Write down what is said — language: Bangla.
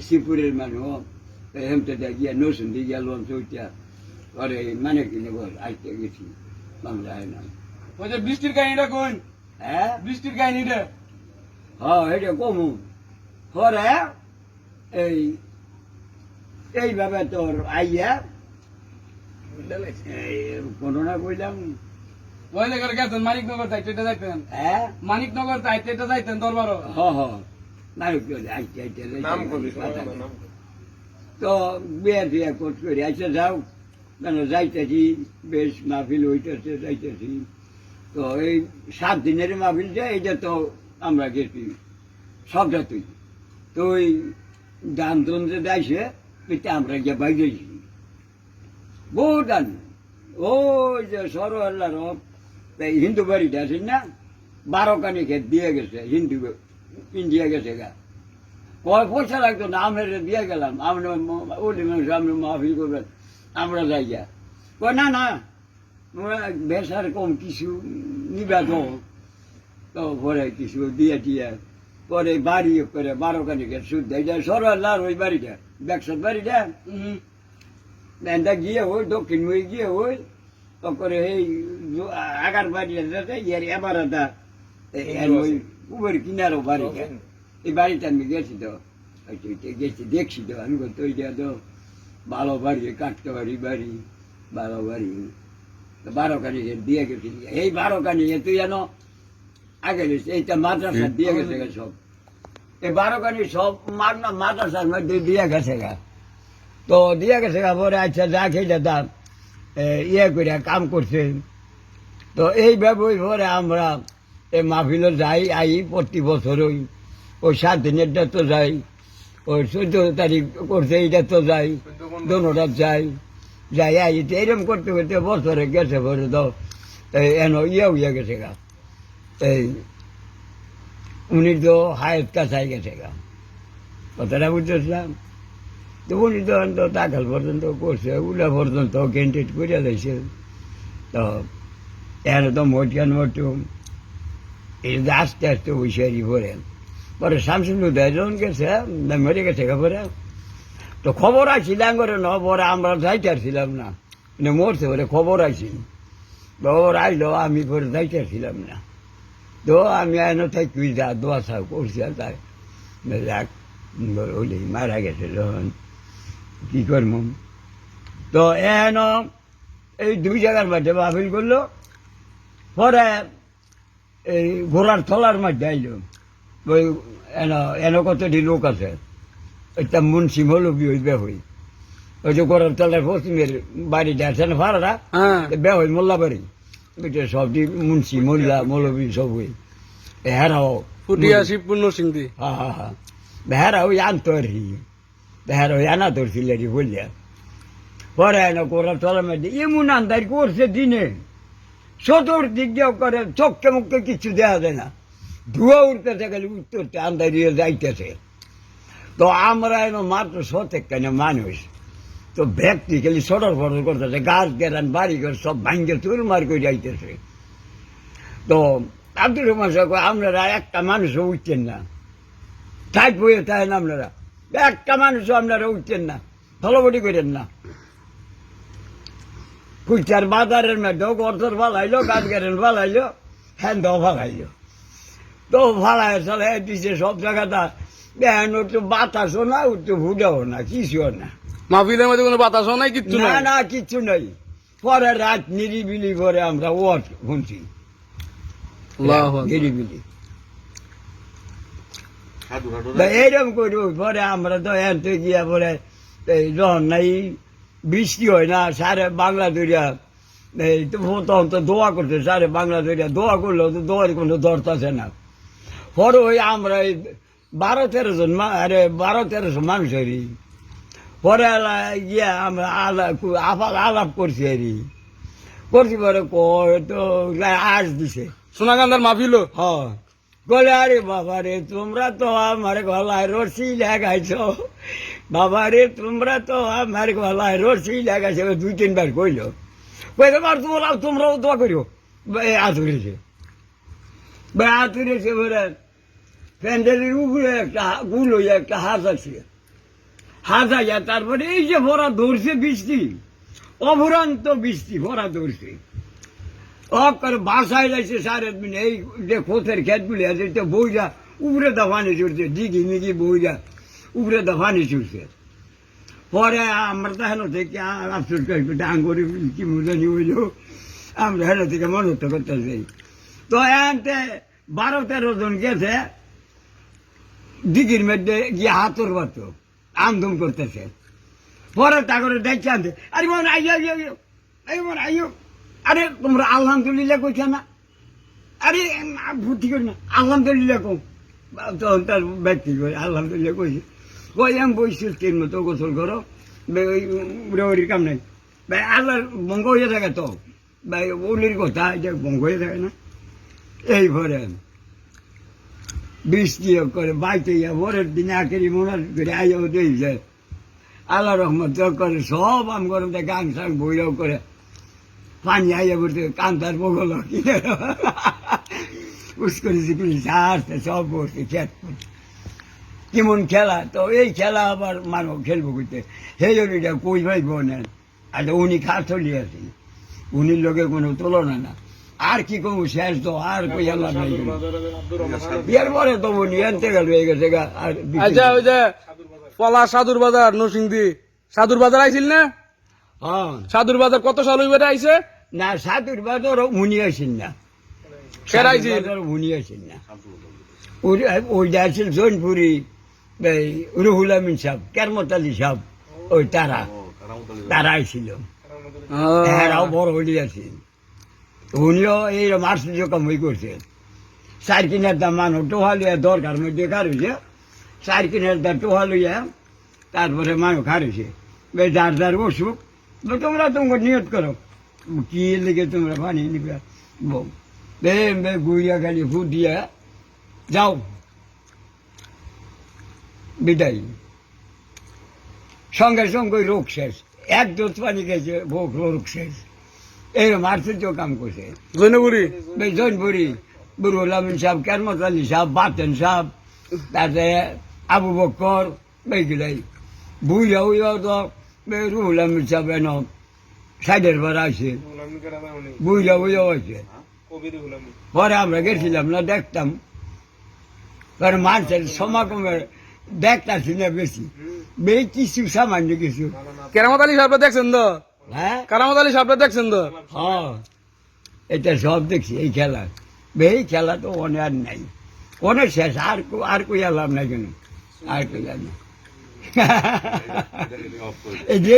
শ্রীপুরের মানুষ হেমতে গিয়া নসুন দিয়ে গিয়া লোন চৌটা পরে মানে কিনে বল আইতে গেছি বাংলায় না ওই যে বৃষ্টির কাহিনীটা কোন হ্যাঁ বৃষ্টির কাহিনীটা হ্যাঁ এটা কমু পরে এই এইভাবে তোর আইয়া কোনো না কইলাম ওই জায়গায় গেছেন মানিকনগর চাইতে যাইতেন হ্যাঁ মানিকনগর চাইতে যাইতেন দরবারও হ হ আইতে আইতে তো বিয়ে টিয়া কোট করে আইসে যাও কেন যাইতেছি বেশ মাহফিল হইতেছে যাইতেছি তো এই 7 দিনের মাহফিল যে এইটা তো আমরা গেছি সবটা তুই তো ওই গান টন যে যাইছে ওইটা আমরা গিয়ে বাইরেছি বহু গান ওই যে সরোয়ার হিন্দু বাড়িটা আছে না 12 কানি খেত দিয়ে গেছে হিন্দু ইন্ডিয়া গেছে গা কয় পয়সা লাগতো না আমরা দিয়ে গেলাম আমরা ওলি মানুষ আমরা মাহফিল করবেন আমরা যাই গা কয় না না বেসার কম কিছু নিবা তো পরে কিছু দিয়ে টিয়া পরে বাড়ি করে 12 কানি খেত সুদ দেয় সরোয়ার ওই বাড়িটা ব্যাকসার বাড়িটা গিয়ে হই দক্ষিণ মুখে গিয়ে হই করে এই আগার বাড়িটা এবার ওই উপর কিনারও বাড়িটা এই বাড়িতে আমি গেছি তো গেছি দেখছি তো আমি তৈরি তো ভালো বাড়ি কাটতে পারি বাড়ি ভালো বাড়ি 12 কানি দিয়ে গেছি এই 12 কানি তুই যেন আগে গেছি এইটা মাদ্রাসা দিয়ে গেছে সব এই 12 কানি সব মাদ্রাসার মধ্যে দিয়ে গেছে গা তো দিয়ে গেছে পরে আচ্ছা যা খেয়ে যেতাম ইয়ে করে কাম করছে তো এইভাবে পরে আমরা এই মাহফিলে যাই আই প্রতি বছর ওই 7 দিনেরটা তো যাই ওই 14 তারিখ করছে এইটা তো যাই দোনোটা যাই যাই আই এরকম করতে করতে বছরে গেছে পরে তো এন ইয়ে গেছে গা এই উনি তো হায়ের কাছাই গেছে গা কথাটা বুঝতেছিলাম তো উনি তো দাখল পর্যন্ত করছে উলা পর্যন্ত ক্যান্ডিডেট করে দিয়েছে তো এর তো মোটু এই আস্তে আস্তে হুঁশিয়ারি পড়েন পরে শামসুল উদয় যখন গেছে মরে গেছে পরে তো খবর আসছিল করে ন পরে আমরা যাইতে পারছিলাম না মরছে পরে খবর আসি খবর আইলো আমি পরে যাইতে পারছিলাম না তো আমি এনে থাকি যা দোয়া সাহ করছি তাই যাক ওই মারা গেছে যখন কি করব তো এন এই 2 জায়গার মধ্যে মাহফিল করলো পরে এই ঘোড়ার তলার মধ্যে আইলো ওই এন কতটি লোক আছে একটা মুন্সি মৌলবী ওই বেহই ওই যে ঘোড়ার তলার পশ্চিমের বাড়িটা আছে না ভাড়াটা বেহই মোল্লা বাড়ি ওইটা সবটি মুন্সি মোল্লা মৌলবী সব ওই হেরাও ফুটিয়া শিবপূর্ণ সিংদি হ্যাঁ হেরা ওই আনতো আর কি হেরা ওই আনা ধরছিল আর কি বললিয়া পরে না ঘোড়ার তলার মধ্যে এমন আন্দাজ করছে দিনে চতুর্দিক দিয়ে করে চোখকে মুখকে কিছু দেওয়া যায় না ধোঁয়া উঠতেছে খালি উঠতে আন্দারিয়ে যাইতেছে তো আমরা মাত্র 100 কেন মানুষ তো ব্যক্তি খালি সটর ফটর করতেছে গাছ গেরান বাড়ি ঘর সব ভাঙ্গে চুরমার করে যাইতেছে তো আব্দুর রহমান সাহেব আপনারা একটা মানুষও উঠছেন না টাইট বইয়ে থাকেন আপনারা একটা মানুষও আপনারা উঠছেন না ফলবটি করেন না কুচার বাজারের মধ্যে গর্তর ফালাইলো গাছ গেরেন ফালাইলো হ্যান্দাও ফালাইলো তো ফালাই চলে দিছে সব জায়গাটা দেখেন একটু বাতাসও না একটু ভুটাও না কিছুও না মাহফিলের মধ্যে কোনো বাতাসও নাই কিচ্ছু না না কিচ্ছু নাই পরে রাত নিরিবিলি করে আমরা ওয়াজ শুনছি নিরিবিলি এইরকম করি পরে আমরা তো এনতে গিয়া পরে যখন নাই বৃষ্টি হয় না সারে বাংলা দরিয়া এই তো তখন তো দোয়া করছে সারে বাংলা দরিয়া দোয়া করলেও তো দোয়ার কোনো দরকার না পরে ওই আমরা 12-13 জন 12-13 মানুষ হরি পরে গিয়া আমরা আলাপ করছি হরি করছি পরে তো আস দিছে সোনাগান্ধার মাহফিল হ্যাঁ বলে আরে বাবা রে তোমরা তো আমার গলায় রশি লাগাইছ বাবা রে তোমরা তো আমার গলায় রশি লাগাইছ 2-3 বার কইল কইবার তোমরাও দোয়া করিও আতুরেছে বলে প্যান্ডেলের উপরে একটা গুল হইয়া একটা হাত আছে, হাত আইয়া তারপরে এই যে ভরা ধরছে বৃষ্টি, অভরান্ত বৃষ্টি ভরা ধরছে, করে বাসায় যাইছে 4 মিনিট, এই যে খোঁতের ক্ষেতগুলি আছে বইরা উপরে দা পানি চড়ছে, ডিগি মিগি বইরা উপরে দা পানি চড়ছে। পরে আমরা তো হেন থেকে আফসোস করি ডাঙ্গরি কি মুজানি হইল, আমরা হেন থেকে মনোত্ব করতে যাই। তো এনতে 12-13 জন গেছে দিঘির মধ্যে গিয়ে হাতর বাত আমদম করতেছে। পরে তা করে দেখছে আনতে, আরে মন আইয়া আইও, আরে তোমরা আলহামদুলিল্লাহ কইছে না, আরে ভর্তি করি না আলহামদুলিল্লাহ কম। তখন তার ব্যক্তি কই আলহামদুলিল্লাহ কইছে, কই আমি বৈশিষ্ট্যের মতো গোসল করো, উড়াউড়ির কাম নাই ভাই, আল্লাহর বঙ্গ হয়ে থাকে তো ভাই, ওলির কথা এটা বঙ্গ হয়ে থাকে না। এই ভরে বৃষ্টি করে বাইতে ভোরের দিনে আখেরি মনে করে আইয়াও দিয়েছে, আল্লাহ রহমত করে সব আম গরম গাং সাং বইরাও করে পানি আইয়া বলতে কান্তার বগল উস্করেছি আসতে সব বসে খেত কেমন খেলা। তো এই খেলা আবার মানব খেলবো করতে, সেই জন্য এটা কই ভাই বোনেন, আর উনি খাটলি আছে, উনির লোকের কোনো তুলনা না। আর কি করবো শেষ তো আর কই আল্লাহ নাই, বিয়ের পরে তো উনি আনতে গেল হয়ে গেছে গা। আর আচ্ছা ওই যে পলা সাধুর বাজার নরসিংদী সাধুর বাজার আইছিল না? হ্যাঁ সাধুর বাজার কত সাল হইবে আইছে? না সাধুর বাজার উনি আসেন না, কেরাইছিল উনি আসেন না, ওইটা আছিল জৈনপুরি রুহুল আমিন সাহেব, কেরমত আলী সাহেব, ওই তারা আইছিল, এরাও বড় হলি আছে। উনিও এই মার্সিজ কামাই করছে, 4 কিনার দাম মানুষ টোহা লইয়া দরকার মধ্যে খারুছে, 4 কিনার দাম টোহা লইয়া তারপরে মানুষ খারুছে। যার যার অসুখ তোমরা তোমাকে নিয়ত করো কি লেগে তোমরা পানি নিবে, গুইয়া খালি ফুট দিয়া যাও বিদায়, সঙ্গে সঙ্গে রোগ শেষ, 1 ডোজ পানি গেছে রোগ শেষ। এই মার্সিজ কাম করছে জৈনপুরি জৈনপুরি রুহুল আমিন সাহেব, কেরমত আলী সাহেব, বাতেন সাহেব, তারপরে আবু বক্কর, বেগুলাই বুইরা হইয়াও তো রুহুল আমিন সাহেব এন সাইডের বার আছে, বুইরা হইয়াও আছে। পরে আমরা গেছিলাম না, দেখতাম পরে মানুষের সমাগমের দেখতাছি না বেশি, কিছু সামান্য কিছু। কেরামত আলী সাহেব দেখছেন তো? হ্যাঁ কেরামত আলী সাহেব দেখছেন তো? হ্যাঁ এটা সব দেখছি এই খেলা, এই খেলা তো অনেক আর নাই, অনেক শেষ, আর কই আলাম নাই কেন, আর কই আর না এই যে